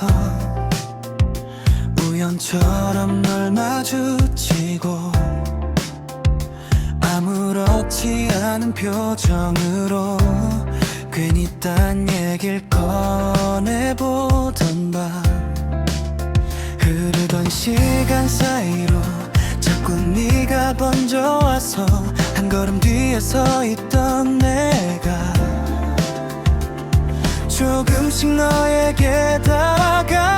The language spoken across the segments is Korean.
곳에서 우연처럼 널 마주치고 아무렇지 않은 표정으로 괜히 딴 얘길 꺼내보던 밤, 흐르던 시간 사이로 자꾸 네가 번져와서 한 걸음 뒤에 서 있던 내가 조금씩 너에게 다가가.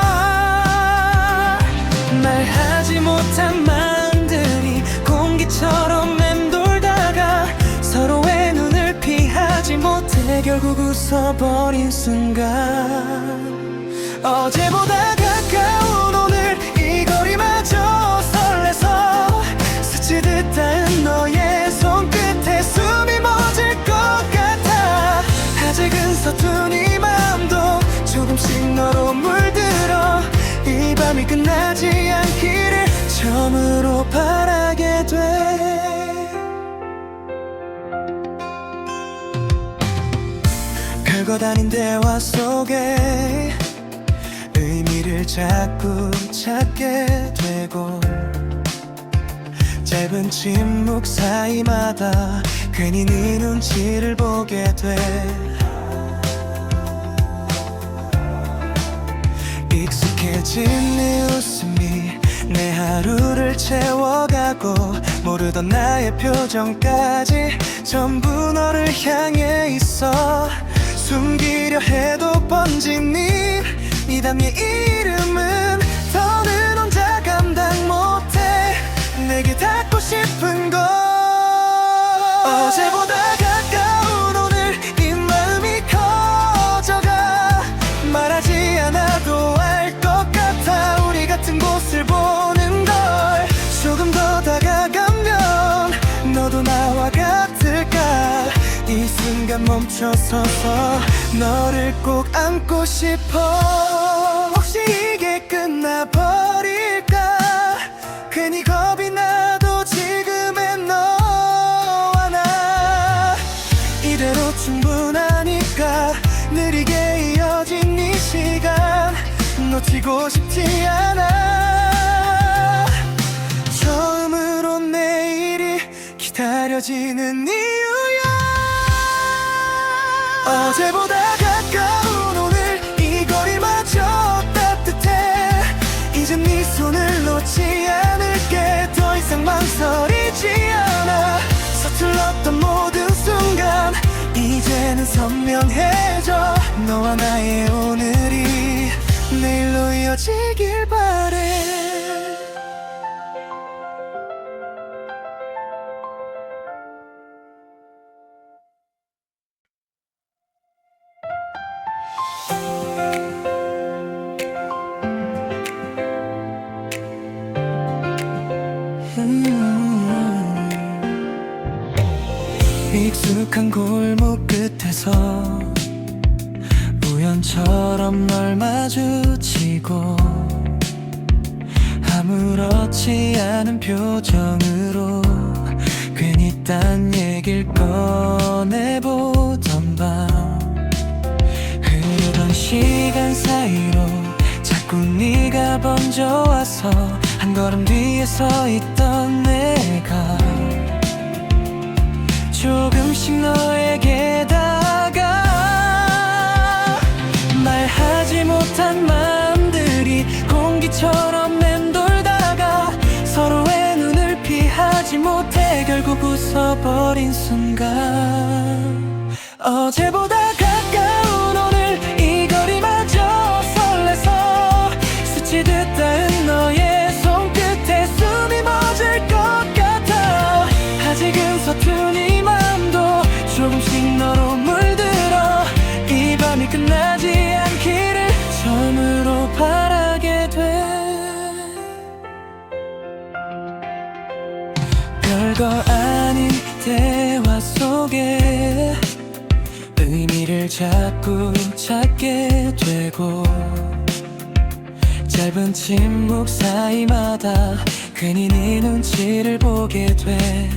말하지 못한 마음들이 공기처럼 맴돌다가 서로의 눈을 피하지 못해 결국 웃어버린 순간, 어제보다 가까운 오늘 이 거리마저 설레서 스치듯 닿은 너의 손끝에 숨이 멎을 것 같아. 아직은 서툰 이 마음도 조금씩 너로 물들어 이 밤이 끝나지 않기를 처음으로 바라게 돼. 별것 아닌 대화 속에 의미를 자꾸 찾게 되고 짧은 침묵 사이마다 괜히 네 눈치를 보게 돼. 익숙해진 네 웃음이 내 하루를 채워가고 모르던 나의 표정까지 전부 너를 향해 있어. 숨기려 해도 번진 네 미담의 이름은 더는 혼자 감당 못해 내게 닿고 싶은 걸. 어제보다 가까운 오늘 이 마음이 커져가. 말하지 않아도 알 것 같아 우리 같은 곳을 보는 걸. 조금 더 다가가면 너도 나와 같을까. 이 순간 멈춰서서 너를 꼭 안고 싶어. 혹시 이게 끝나버릴까. 괜히 겁이 나도 지금의 너와 나 이대로 충분하니까 느리게 이어진 이 시간 놓치고 싶지 않아. 처음으로 내일이 기다려지는 이유야. 어제보다 가까운 오늘 이 거리마저 따뜻해. 이젠 네 손을 놓지 않을게. 더 이상 망설이지 않아. 서툴렀던 모든 순간 이제는 선명해져. 너와 나의 오늘이 내일로 이어지길 바래. 익숙한 골목 끝에서 우연처럼 널 마주치고 아무렇지 않은 표정으로 괜히 딴 얘길 꺼내보던 밤, 흐르던 시간 사이로 자꾸 네가 번져와서 한 걸음 뒤에 서 있던 내가 조금씩 너에게 다가가. 말하지 못한 마음들이 공기처럼 맴돌다가 서로의 눈을 피하지 못해 결국 웃어버린 순간, 어제보다 가까운 오늘 이 거리마저 설레서 스치듯 닿은 너의 손끝에 숨이 멎을 것 같아. 아직은 서툰 이 마음도 조금씩 너로 물들어 이 밤이 끝나지 않기를 처음으로 바라게 돼. 별거 아닌 대화 속에 의미를 자꾸 찾게 되고 짧은 침묵 사이마다 괜히 네 눈치를 보게 돼.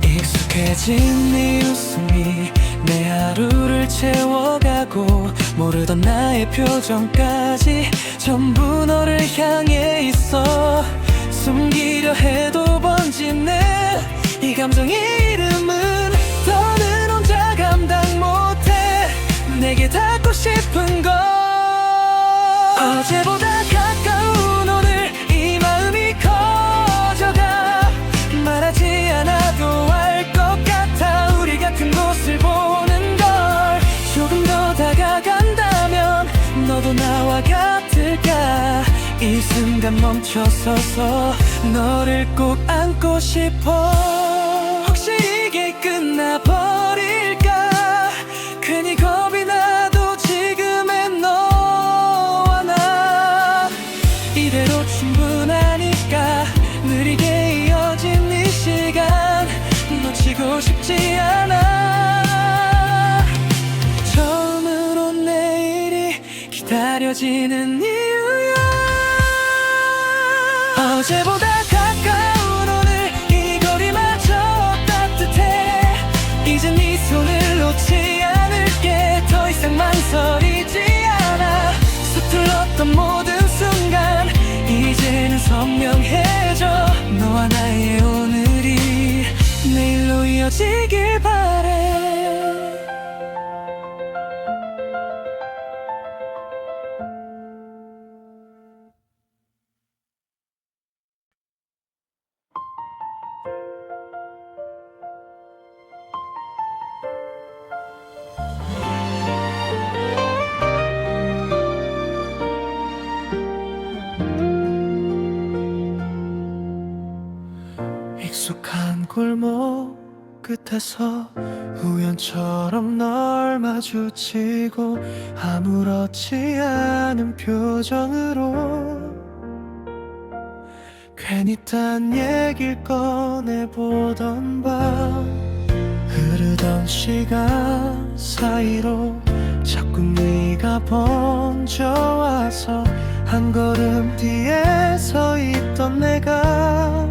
익숙해진 네 웃음이 내 하루를 채워 모르던 나의 표정까지 전부 너를 향해 있어. 숨기려 해도 번지는 이 감정의 이름은 더는 혼자 감당 못해. 내게 닿고 싶은 걸 어제보다 가까운 오늘 이 마음이 커져가. 말하지 않아도 알 것 같아. 우리 같은 곳을 보는 걸. 조금 더 다가간다면 너도 나와 같을까. 이 순간 멈춰서서 너를 꼭 안고 싶어. 혹시 이게 끝나버릴까. 괜히 겁이 나도 지금의 너와 나 이대로 충분하니까. 느리게 이어진 이 시간 놓치고 싶지 않아. 처음으로 내일이 기다려지는 이유야. 어제보다 가까운 오늘 이 거리마저 따뜻해. 이제 네 손을 놓지 않을게. 더 이상 망설이지 않아. 서툴렀던 모든 순간 이제는 선명해져. 너와 나의 오늘이 내일로 이어지길 바래. 익숙한 골목 끝에서 우연처럼 널 마주치고 아무렇지 않은 표정으로 괜히 딴 얘길 꺼내보던 밤. 흐르던 시간 사이로 자꾸 네가 번져와서 한 걸음 뒤에 서 있던 내가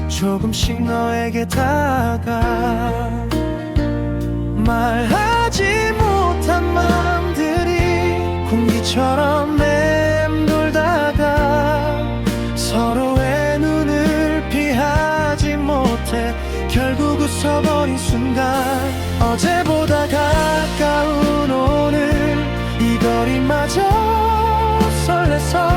조금씩 너에게 다가. 말하지 못한 마음들이 공기처럼 맴돌다가 서로의 눈을 피하지 못해 결국 웃어버린 순간. 어제보다 가까운 오늘 이 거리마저 설레서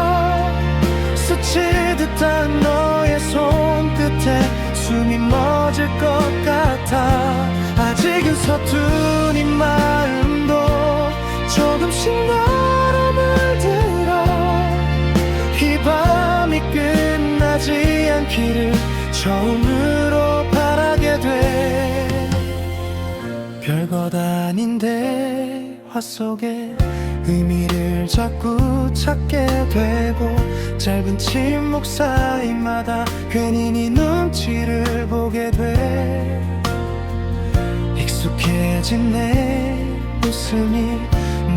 스치듯한 너의 손끝에 숨이 멎을 것 같아. 아직은 서툰 이 마음도 조금씩 너로 물들어. 이 밤이 끝나지 않기를 처음으로 바라게 돼. 별것 아닌 대화 속에 의미를 자꾸 찾게 되고 짧은 침묵 사이마다 괜히 네 눈치를 보게 돼. 익숙해진 내 웃음이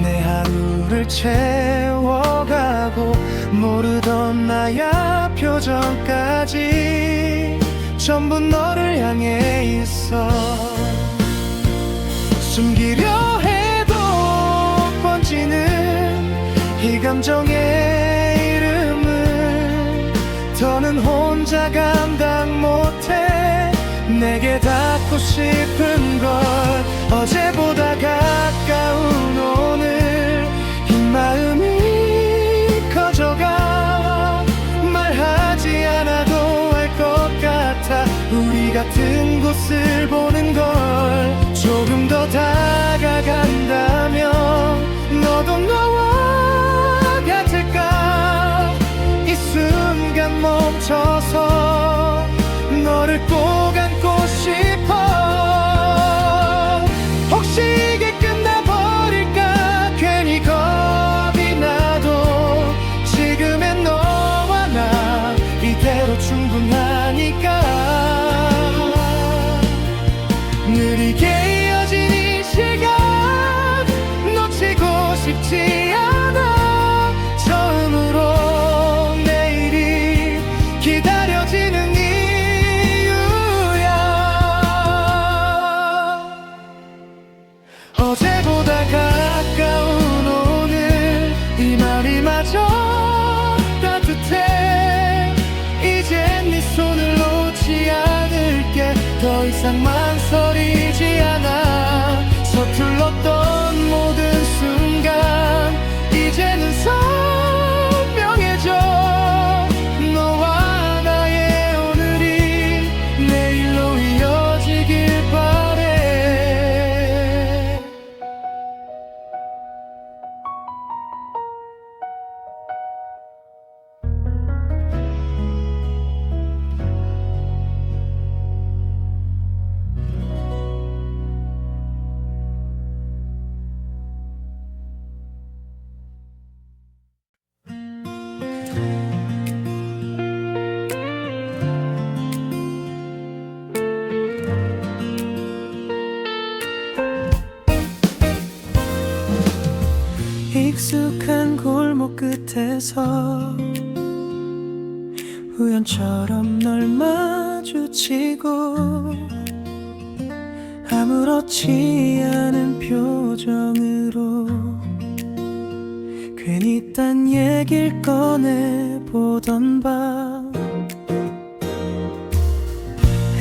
내 하루를 채워가고 모르던 나야 표정까지 전부 너를 향해 있어. 숨기려 해도 번지는 이 감정의 이름을 더는 혼자 감당 못해. 내게 닿고 싶은 걸 어제보다 가까운 오늘 이 마음이 커져가. 말하지 않아도 알 것 같아. 우리 같은 곳을 보는 걸. 조금 더 다가간다면 너도 너와 같을까. 이 순간 멈춰서 너를 꼭 안고 싶어. 혹시 이게 끝나버릴까. 괜히 겁이 나도 지금의 너와 나 이대로 충분하니까. 느리게 이어진 이 시간 놓치고 싶지 않아. 처음으로 내일이 기다려지는 이유야. 어제보다 가까운 오늘 익숙한 골목 끝에서 우연처럼 널 마주치고 아무렇지 않은 표정으로 괜히 딴 얘길 꺼내보던 밤,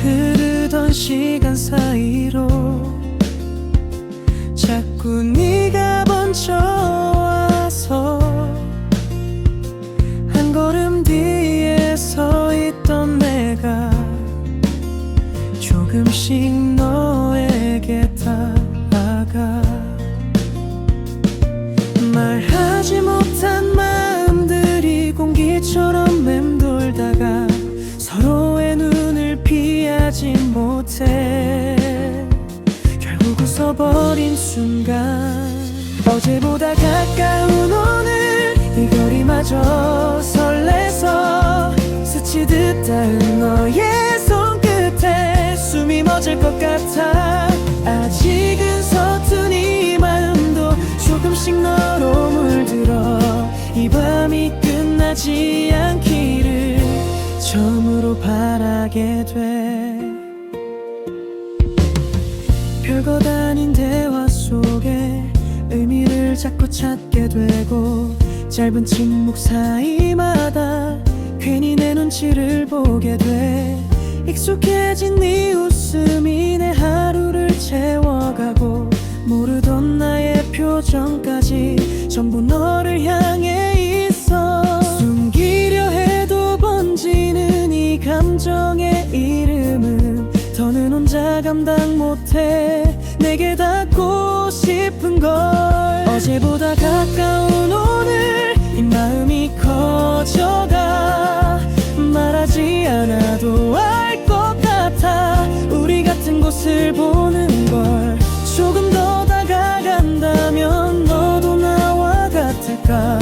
흐르던 시간 사이로 자꾸 네가 먼저 와서 한 걸음 뒤에 서 있던 내가 조금씩 너에게 다가가 말하지 못한 마음들이 공기처럼 맴돌다가 서로의 눈을 피하지 못해 결국 웃어버린 순간, 어제보다 가까운 오늘 이 거리마저 설레서 스치듯 닿은 너의 손끝에 숨이 멎을 것 같아. 아직은 서툰 이 마음도 조금씩 너로 물들어 이 밤이 끝나지 않기를 처음으로 바라게 돼. 별것 아닌 대화 속에 의미를 자꾸 찾게 되고 짧은 침묵 사이마다 괜히 내 눈치를 보게 돼. 익숙해진 네 웃음이 내 하루를 채워가고 모르던 나의 표정까지 전부 너를 향해 있어. 숨기려 해도 번지는 이 감정의 이름은 더는 혼자 감당 못해 내게 닿고 싶은 걸. 어제보다 가까운 오늘 이 마음이 커져가 말하지 않아도 알 것 같아. 우리 같은 곳을 보는 걸 조금 더 다가간다면 너도 나와 같을까.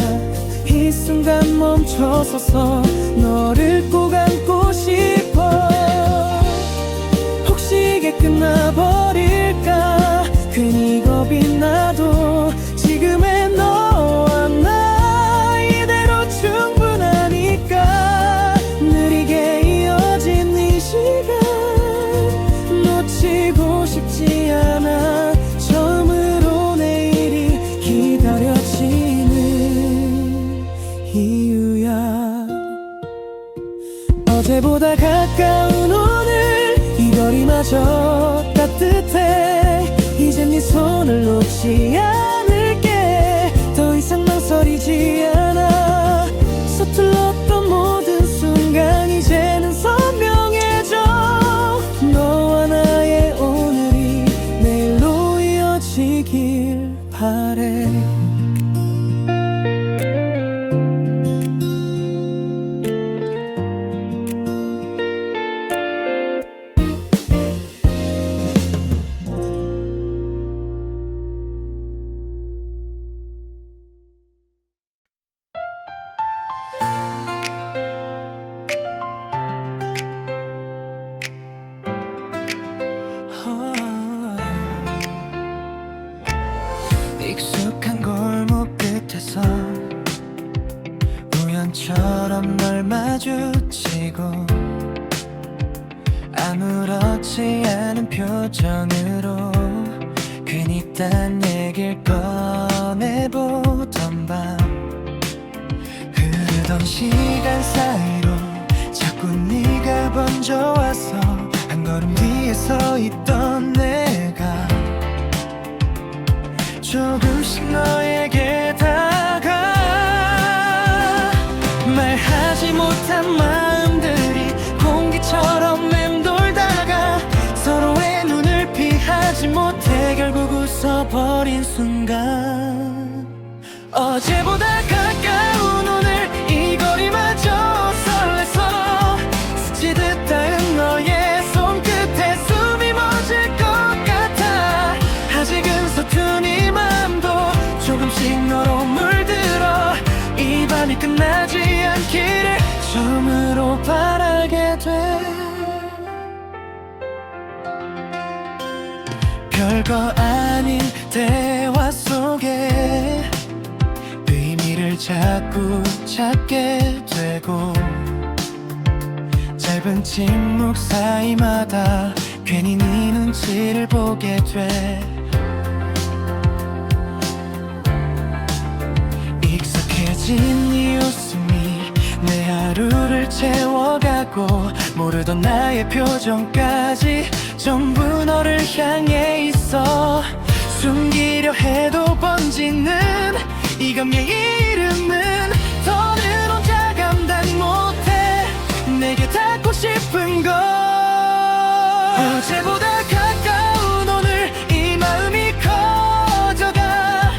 이 순간 멈춰서서 너를 꼭 안고 싶어. 혹시 이게 끝나버릴까 괜히 겁이 나도 지금의 너와 나 이대로 충분하니까. 느리게 이어진 이 시간 놓치고 싶지 않아. 처음으로 내일이 기다려지는 이유야. 어제보다 가까운 오늘 이 거리마저 따뜻해. 이젠 네 손을 놓지 않을게. 더 이상 망설이지 않아. 서툴렀던 모든 순간 이제는 선명해져. 너와 나의 오늘이 내일로 이어지길 바래. 익숙한 골목 끝에서 우연처럼 널 마주치고 아무렇지 않은 표정으로 괜히 딴 얘길 꺼내보던 밤, 흐르던 시간 사이로 자꾸 네가 먼저 와서 한 걸음 뒤에 서 있던 내가 조금씩 너에게 다가 말하지 못한 마음들이 공기처럼 맴돌다가 서로의 눈을 피하지 못해 결국 웃어버린 순간, 어제보다 가까운 오늘 이 거리마저 설레서 스치듯 닿은 너의 손끝에 숨이 멎을 것 같아. 아직은 서툰 이 맘도 조금씩 너로 물들어 이 밤이 끝나지 않기를 처음으로 바라게 돼. 별거 아닌 대화 속에 자꾸 찾게 되고 짧은 침묵 사이마다 괜히 네 눈치를 보게 돼. 익숙해진 네 웃음이 내 하루를 채워가고 모르던 나의 표정까지 전부 너를 향해 있어. 숨기려 해도 번지는 이 감의 이름은 더는 혼자 감당 못해. 내게 닿고 싶은 걸 어제보다 가까운 오늘 이 마음이 커져가.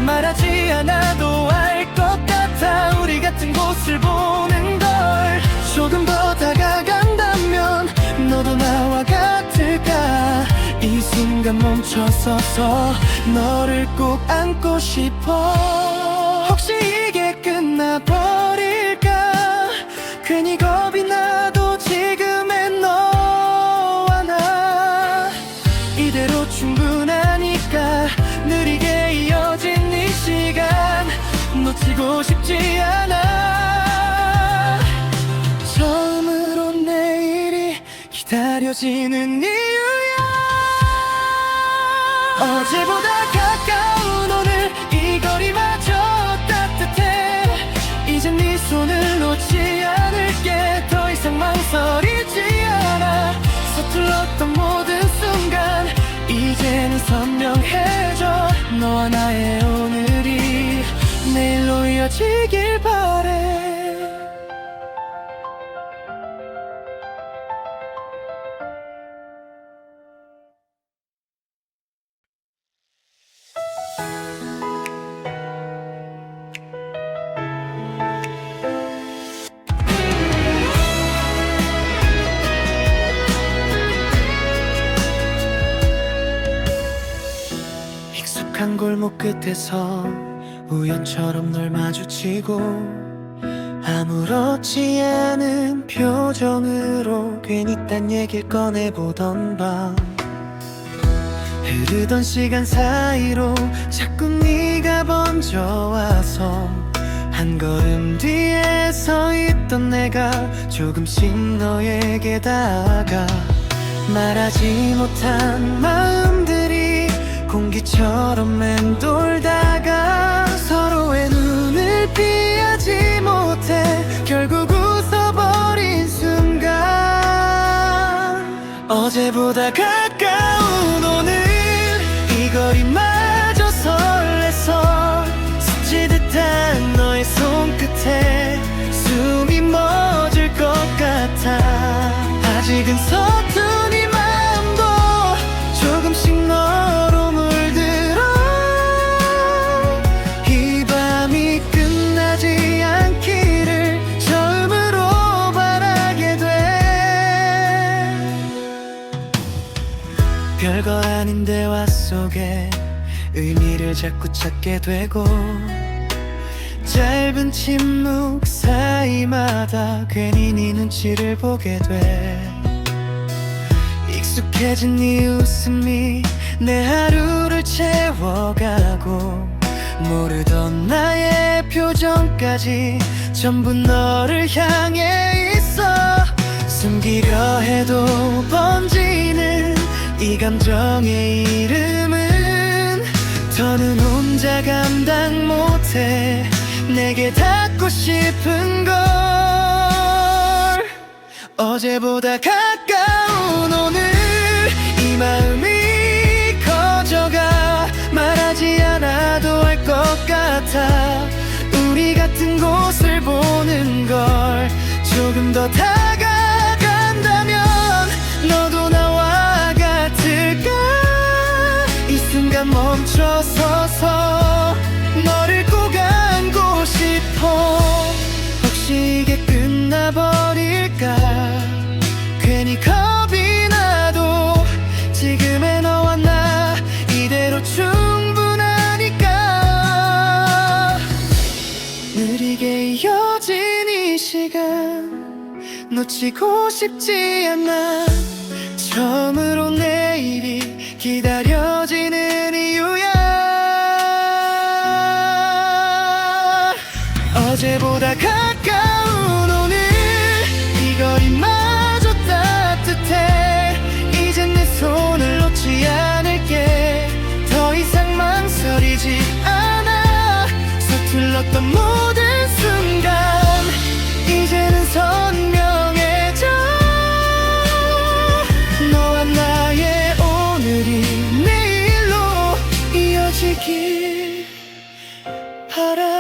말하지 않아도 알 것 같아. 우리 같은 곳을 보는 걸 조금 더 다가간다면 너도 나와 같을까. 이 순간 멈춰서서 너를 꼭 안고 싶어. 혹시 이게 끝나버릴까. 괜히 겁이 나도 지금의 너와 나 이대로 충분하니까. 느리게 이어진 이 시간 놓치고 싶지 않아. 처음으로 내일이 기다려지는 이유야. 어제보다 가까운 오늘 이 거리마저 따뜻해. 이젠 네 손을 놓지 않을게. 더 이상 망설이지 않아. 서툴렀던 모든 순간 이제는 선명해져. 너와 나의 오늘이 내일로 이어지길 바래. 익숙한 골목 끝에서 우연처럼 널 마주치고 아무렇지 않은 표정으로 괜히 딴 얘기를 꺼내보던 밤. 흐르던 시간 사이로 자꾸 네가 먼저 와서 한 걸음 뒤에 서 있던 내가 조금씩 너에게 다가가. 말하지 못한 마음들이 공기처럼 맴돌다가 서로의 눈을 피하지 못해 결국 웃어버린 순간. 어제보다 가까운 오늘 이 거리마저 설레서 스치듯한 너의 손끝에 숨이 멎을 것 같아. 아직은 서툰 이 마음도 조금씩 너로 물들어. 이 밤이 끝나지 않기를 처음으로 바라게 돼. 별거 아닌 대화 속에 의미를 자꾸 찾게 되고 짧은 침묵 사이마다 괜히 네 눈치를 보게 돼. 익숙해진 네 웃음이 내 하루를 채워가고 모르던 나의 표정까지 전부 너를 향해 있어. 숨기려 해도 번지는 이 감정의 이름은 더는 혼자 감당 못해. 내게 닿고 싶은 걸 어제보다 가까운 오늘 이 마음이 커져가. 말하지 않아도 알 것 같아. 우리 같은 곳을 보는 걸 조금 더 다가간다면 너도 나와 같을까. 이 순간 멈춰서서 너를 꼭 안고 싶어. 혹시 이게 끝나버릴까. 괜히 겁이 나도 지금의 너와 나 이대로 충분하니까. 느리게 이어진 이 시간 놓치고 싶지 않아. 처음으로 내일이 기다려지는 이유야. 어제보다 가까운 오늘 이 거리마저 따뜻해. 이젠 내 손을 놓지 않을게. 더 이상 망설이지 않아. 서툴렀던 모든 순간 이제는 선명해져. 너와 나의 오늘이 내일로 이어지길 바라.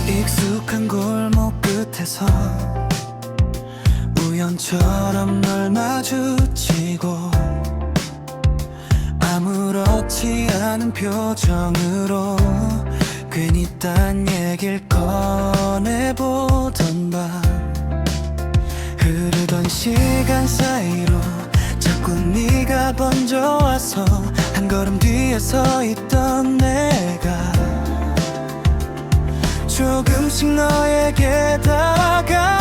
익숙한 골목 끝에서 우연처럼 널 마주치고 아무렇지 않은 표정으로 괜히 딴 얘길 꺼내보던 밤. 흐르던 시간 사이로 자꾸 네가 번져와서 한 걸음 뒤에 서 있던 내가 조금씩 너에게 다가가.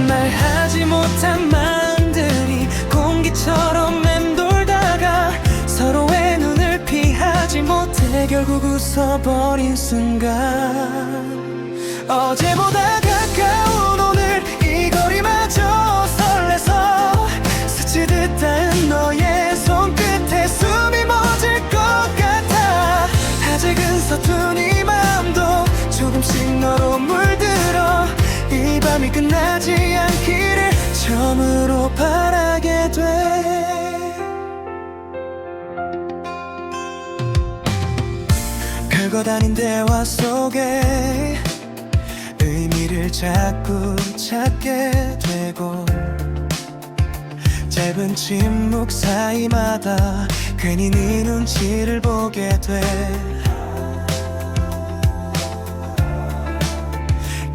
말하지 못한 마음들이 공기처럼 맴돌다가 서로의 눈을 피하지 못해 결국 웃어버린 순간. 어제보다 가까운 오늘 이 거리마저 설레서 스치듯 닿은 너의 손끝에 숨이 멎을 것 같아. 아직은 서툰 이 맘도 조금씩 너로 물들어 이 밤이 끝나지 않기를 처음으로 바라게 돼. 별것 아닌 대화 속에 의미를 자꾸 찾게 되고 짧은 침묵 사이마다 괜히 네 눈치를 보게 돼.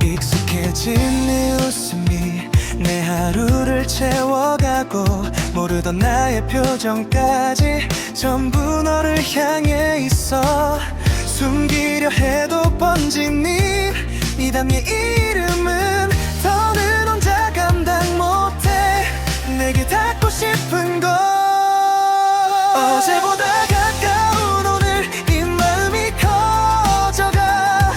익숙해진 네 웃음이 내 하루를 채워가고 모르던 나의 표정까지 전부 너를 향해 있어. 숨기려 해도 번진 네 담의 이름은 더는 혼자 감당 못해. 내게 닿고 싶은 것 어제보다 가까운 오늘 이 마음이 커져가.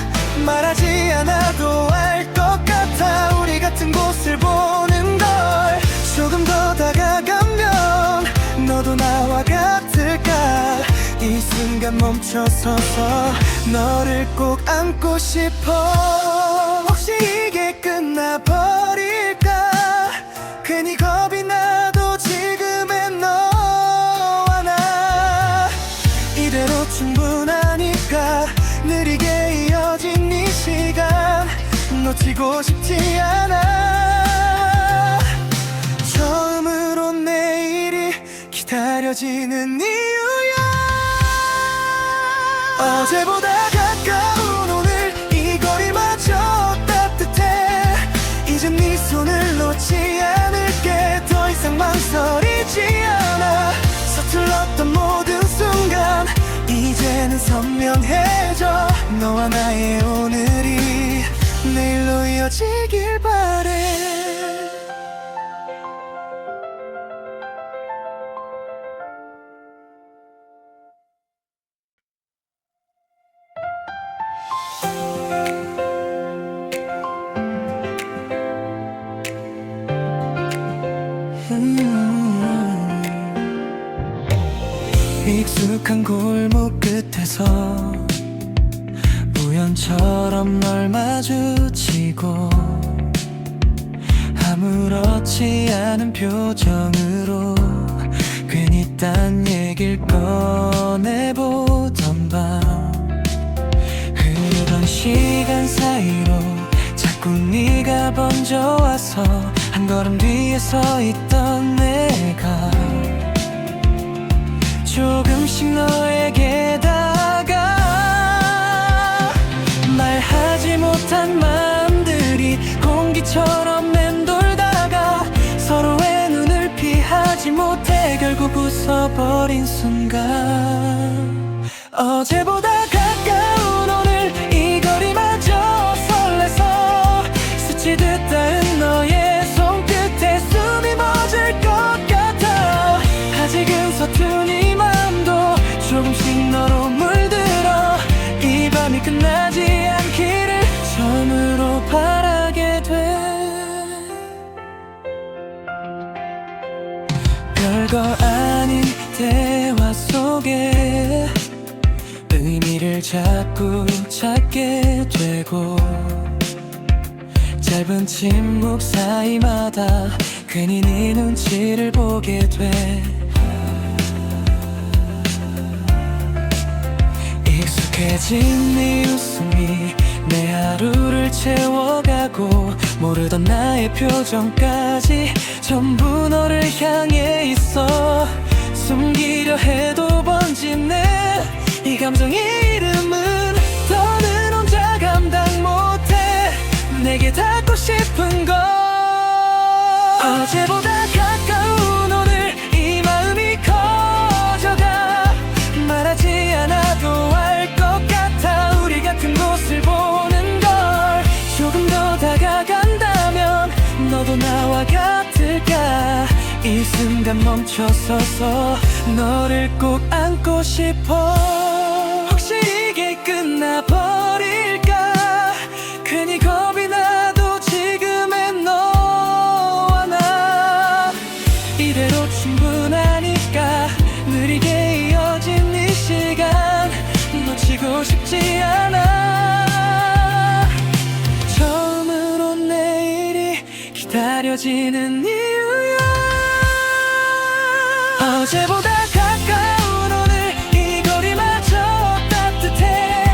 말하지 않아도 알 것 같아. 우리 같은 곳을 보는 걸 조금 더 다가가면 너도 나와 같을까. 이 순간 멈춰서서 너를 꼭 안고 싶어. 혹시 이게 끝나버릴까. 괜히 겁이 나도 지금의 너와 나 이대로 충분하니까 느리게 이어진 이 시간 놓치고 싶지 않아. 처음으로 내일이 기다려지는 이유야. 어제보다 가까운 오늘 이 거리마저 따뜻해. 이젠 네 손을 놓지 않을게. 더 이상 망설이지 않아. 서툴렀던 모든 순간 이제는 선명해져. 너와 나의 오늘이 내일로 이어지길 바래. 익숙한 골목 끝에서 우연처럼 널 마주치고 아무렇지 않은 표정으로 괜히 딴 얘길 꺼내보던 밤. 흐르던 시간 사이로 자꾸 네가 번져와서 한 걸음 뒤에 서 있던 내가 조금씩 너에게 다 서버린 순간 어제보다 가까운 오늘 이 거리마저 설레서 스치듯 닿은 너의 손끝에 숨이 멎을 것 같아. 아직은 서툰 이 맘도 조금씩 너로 물들어 이 밤이 끝나지 않기를 처음으로 바라게 돼. 별거 아닌 대화 속에 의미를 자꾸 찾게 되고 짧은 침묵 사이마다 괜히 네 눈치를 보게 돼. 익숙해진 네 웃음이 내 하루를 채워가고 모르던 나의 표정까지 전부 너를 향해 있어. 숨기려 해도 번지네 이 감정의 이름은 더는 혼자 감당 못해. 내게 닿고 싶은 건 어제보다 가까운 오늘 이 마음이 커져가. 말하지 않아도 알 것 같아 우리 같은 곳을 보는 걸. 조금 더 다가간다면 너도 나와 같을까. 이 순간 멈춰서서 너를 꼭 안고 싶어. 혹시 이게 끝나버릴까. 괜히 겁이 나도 지금의 너와 나 이대로 충분하니까. 느리게 이어진 이 시간 놓치고 싶지 않아. 처음으로 내일이 기다려지는 이유야. 어제보다 가까운 오늘 이 거리마저 따뜻해.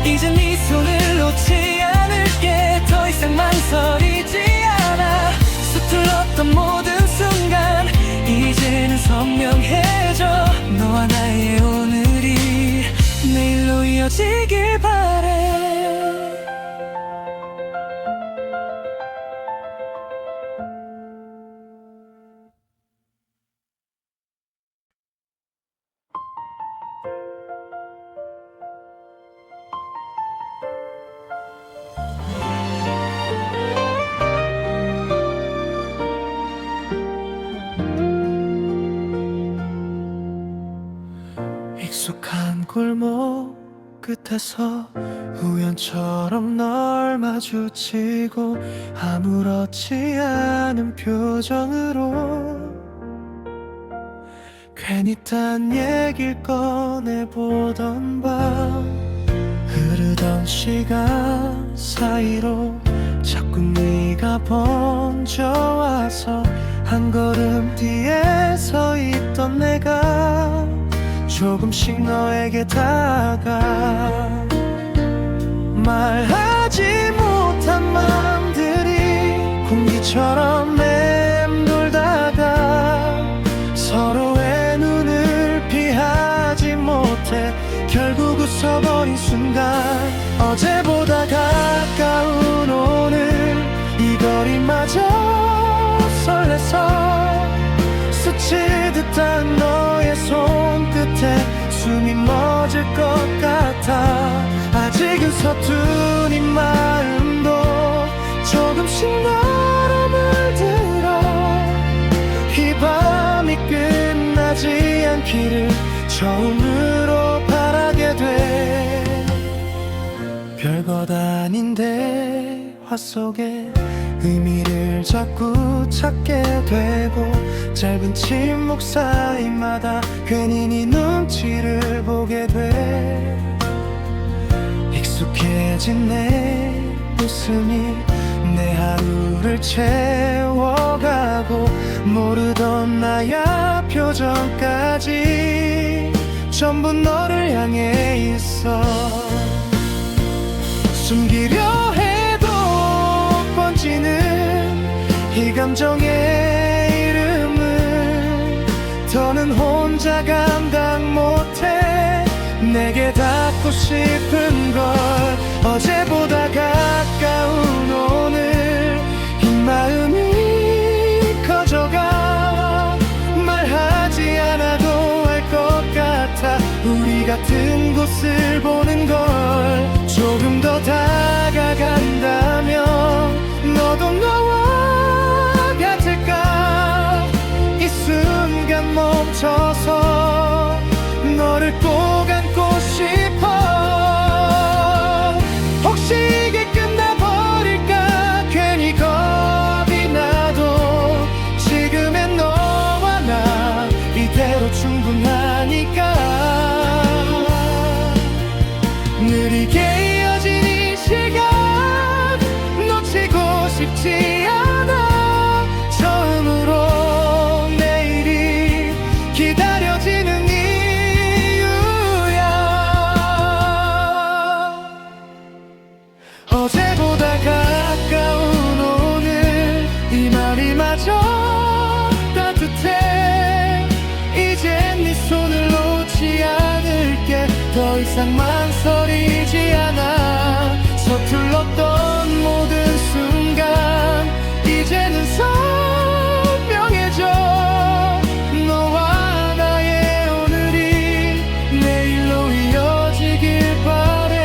이젠 네 손을 놓지 않을게. 더 이상 망설이지 않아. 서툴렀던 모든 순간 이제는 선명해져. 너와 나의 오늘이 내일로 이어지길 바래. 익숙한 골목 끝에서 우연처럼 널 마주치고 아무렇지 않은 표정으로 괜히 딴 얘길 꺼내보던 밤. 흐르던 시간 사이로 자꾸 네가 번져와서 한 걸음 뒤에 서 있던 내가 조금씩 너에게 다가. 말하지 못한 맘들이 공기처럼 맴돌다가 서로의 눈을 피하지 못해 결국 웃어버린 순간. 어제보다 가까운 오늘 이 거리마저 설레서 스치듯 한 너의 손끝에 숨이 멎을 것 같아. 아직은 서툰 이 마음도 조금씩 너로 물들어 이 밤이 끝나지 않기를 처음으로 바라게 돼. 별것 아닌 대화 속에 의미를 자꾸 찾게 되고 짧은 침묵 사이마다 괜히 네 눈치를 보게 돼. 익숙해진 내 웃음이 내 하루를 채워가고 모르던 나야 표정까지 전부 너를 향해 있어. 숨기려 해도 번지는 이 감정의 이름을 더는 혼자 감당 못해. 내게 닿고 싶은 걸 어제보다 가까운 오늘 이 마음이 커져가. 말하지 않아도 알 것 곳을 보는 걸 조금 더 다가간다면 너도 너와 같을까 이 순간 멈춰서 너를 꼭 안고 싶어 혹시 이게 끝나버릴까 괜히 겁이 나도 지금의 너와 나 이대로 충분하니까 느리게 이어진 이 시간 놓치고 싶지 않아 처음으로 내일이 기다려지는 이유야 어제보다 가까운 오늘 이 말이 마저 따뜻해 이젠 네 손을 놓지 않을게 더 이상 망설이지 않아 서툴렀던 모든 순간 이제는 선명해져 너와 나의 오늘이 내일로 이어지길 바래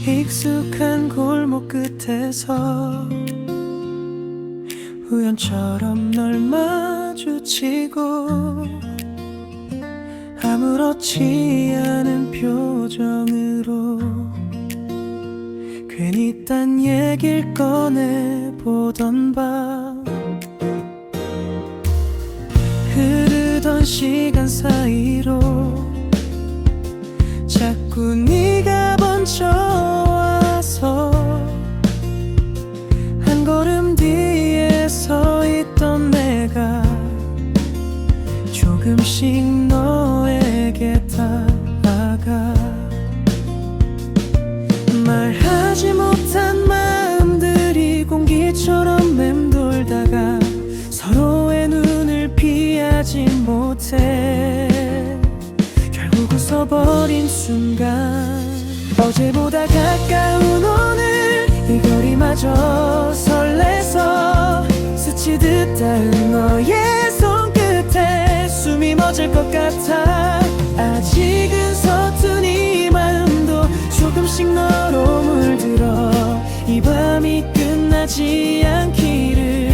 익숙한 골목 끝에서 우연처럼 널 마주치고 아무렇지 않은 표정으로 괜히 딴 얘길 꺼내보던 밤 흐르던 시간 사이로 자꾸 네가 번져 와서 한 걸음 뒤에 서 있던 내가 조금씩 너에게 다가가 말하지 못한 마음들이 공기처럼 맴돌다가 서로의 눈을 피하지 못해 결국 웃어버린 순간 어제보다 가까운 오늘 이 거리마저 설레서 스치듯 닿은 너의 손끝에 숨이 멎을 것 같아 아직은 서툰 이 마음도 조금씩 너로 물들어 이 밤이 끝나지 않기를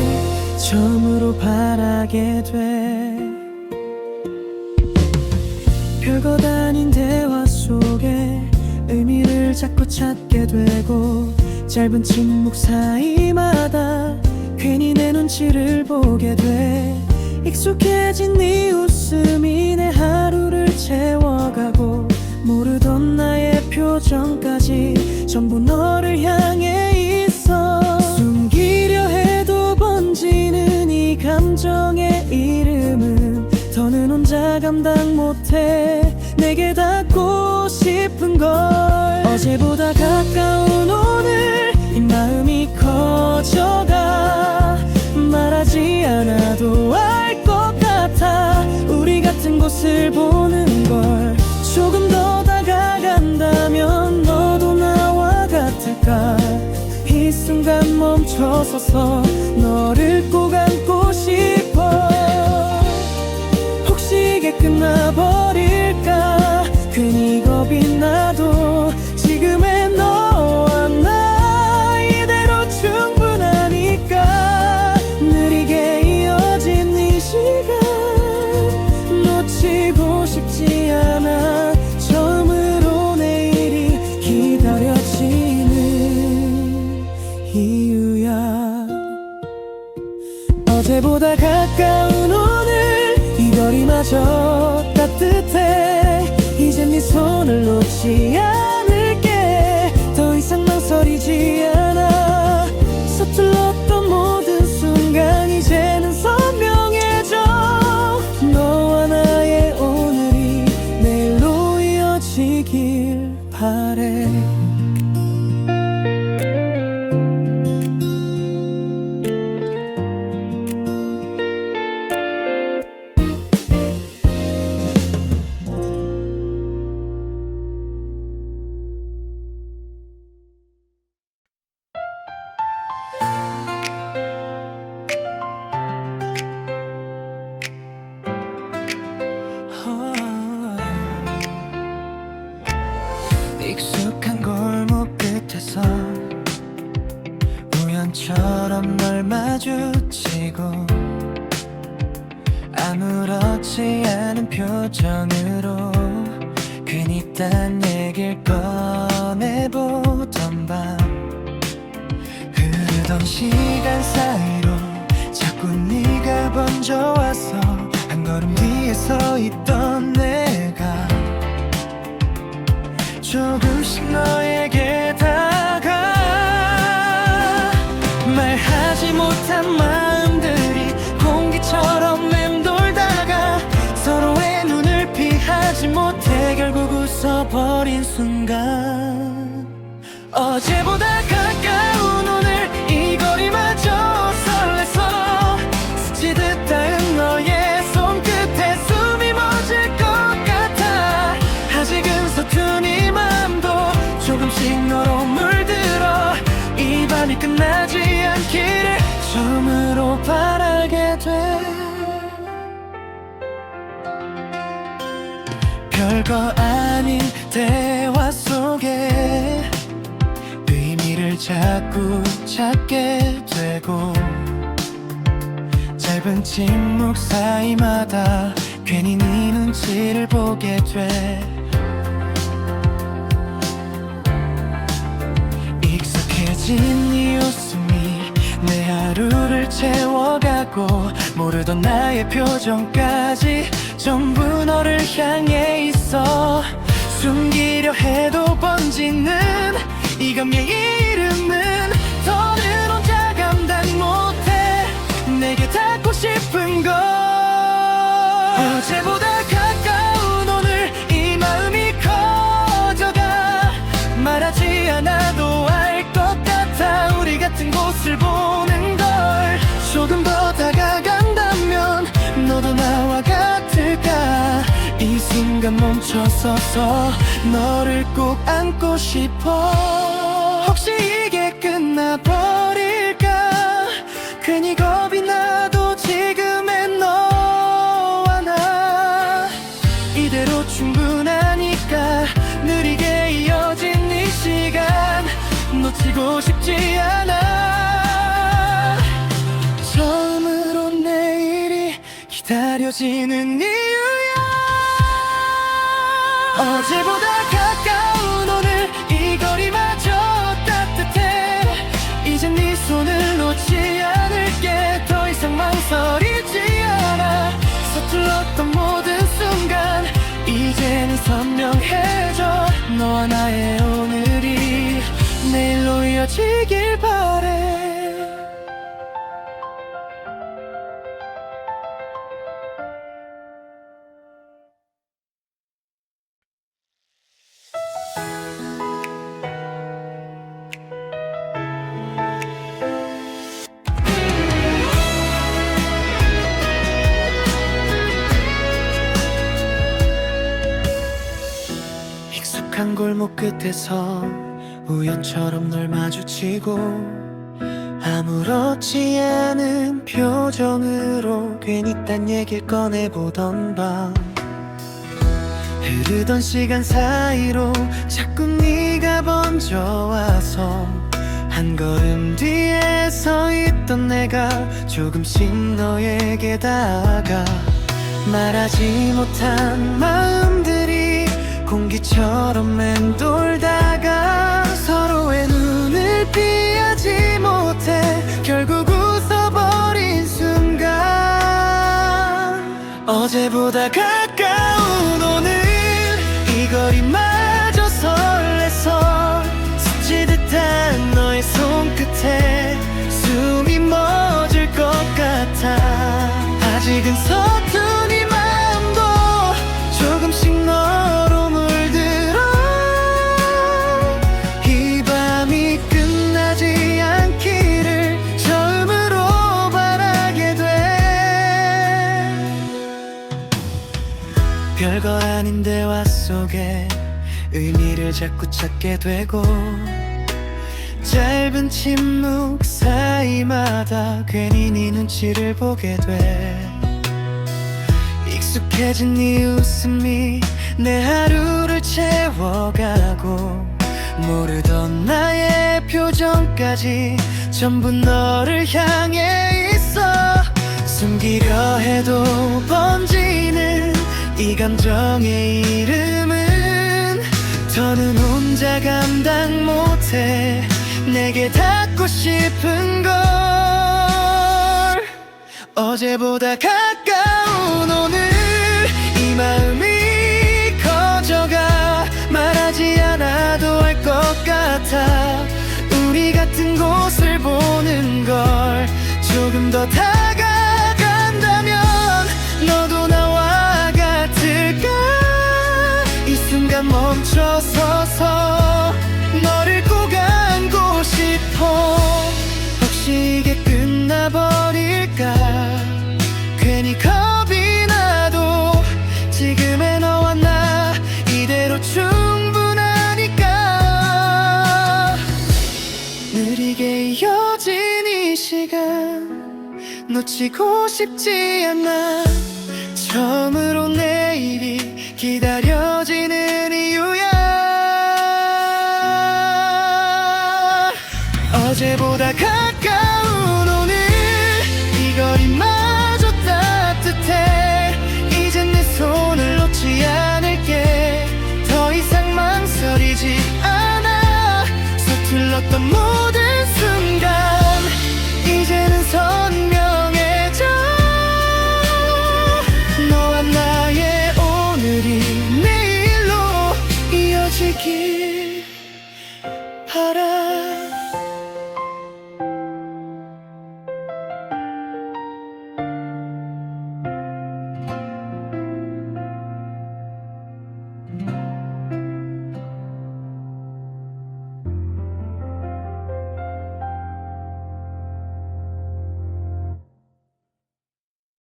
처음으로 바라게 돼 별것 아닌 대화 속에 의미를 자꾸 찾게 되고 짧은 침묵 사이마다 괜히 내 눈치를 보게 돼 익숙해진 네 웃음이 내 하루를 채워가고 모르던 나의 표정까지 전부 너를 향해 있어 숨기려 해도 번지는 이 감정의 이름은 더는 혼자 감당 못해 내게 닿고 싶은 걸 어제보다 가까운 오늘 이 마음이 커져가 말하지 않아도 알 것 같아 우리 같은 곳을 보는 걸 조금 더 다가간다면 너도 나와 같을까 이 순간 멈춰서서 너를 꼭 안고 싶어 혹시 이게 끝나버릴까 괜히 겁이 나도 지금의 너와 나 이대로 충분하니까 느리게 이어진 이 시간 놓치고 싶지 않아 처음으로 내일이 기다려지는 이유야 어제보다 가까운 오늘 이 거리마저 따뜻해 이젠 네 손을 놓지 않을게 더 이상 망설이지 않아 서툴렀던 모든 순간 이제는 선명해져 너와 나 지나는 표정으로 괜히 딴 얘길 꺼내보던 밤 흐르던 시간 사이로 자꾸 네가 번져 와서 한 걸음 뒤에 서 있던 내가 조금씩 너에게 다가 말하지 못한 마음들이 공기처럼 맴돌다가 서로의 눈을 피하지 못해 결국 웃어버린 순간 어제보다 가까운 오늘 이 거리마저 설레서 스치듯 닿은 너의 손끝에 숨이 멎을 것 같아 아직은 서툰 이 맘도 조금씩 너로 물들어 이 밤이 끝나지 않기를 처음으로 바라게 돼 별거 아닌 대화 속에 의미를 자꾸 찾게 되고 짧은 침묵 사이마다 괜히 네 눈치를 보게 돼 익숙해진 네 웃음이 내 하루를 채워가고 모르던 나의 표정까지 전부 너를 향해 있어 숨기려 해도 번지는 이 감의 이름은 더는 혼자 감당 못해 내게 닿고 싶은 걸 어제보다 가까운 오늘 이 마음이 커져가 말하지 않아도 알 것 같아 우리 같은 곳을 보는 걸 조금 더 다가간다면 너도 나와 같을까 이 순간 멈춰서서 너를 꼭 안고 싶어 혹시 이게 끝나버릴까 괜히 겁이 나도 지금의 너와 나 이대로 충분하니까 느리게 이어진 이 시간 놓치고 싶지 않아 처음으로 내일이 기다려지는 이유야 어제보다 가까운 오늘 이 거리마저 따뜻해 이젠 네 손을 놓지 않을게 더 이상 망설이지 않아 서툴렀던 모든 순간 이제는 선명해져 너와 나의 오늘이 내일로 이어지길 바래 익숙한 골목 끝에서 우연처럼 널 마주치고 아무렇지 않은 표정으로 괜히 딴 얘길 꺼내보던 밤 흐르던 시간 사이로 자꾸 네가 번져 와서 한 걸음 뒤에 서 있던 내가 조금씩 너에게 다가 말하지 못한 마음들이 공기처럼 맴돌다가 서로의 눈을 피하지 못해 결국 웃어버린 순간 어제보다 가까운 오늘 이 거리마저 설레서 스치듯한 너의 손끝에 숨이 멎을 것 같아 아직은 서툰 이 마음도 조금씩 너로 물들어 이 밤이 끝나지 않기를 처음으로 바라게 돼 별거 아닌 대화 속에 의미를 자꾸 찾게 되고 짧은 침묵 사이마다 괜히 네 눈치를 보게 돼 익숙해진 네 웃음이 내 하루를 채워가고 모르던 나의 표정까지 전부 너를 향해 있어 숨기려 해도 번지는 이 감정의 이름은 더는 혼자 감당 못해 내게 닿고 싶은 걸 어제보다 가까운 오늘 이 마음이 커져가 말하지 않아도 알 것 같아 우리 같은 곳을 보는 걸 조금 더 다가간다면 너도 나와 같을까 이 순간 멈춰서서 너를 꼭 안고 싶어 혹시 이게 끝나버릴까 괜히 겁이 나도 지금의 너와 나 이대로 충분하니까 느리게 이어진 이 시간 놓치고 싶지 않아 처음으로 내일이 기다려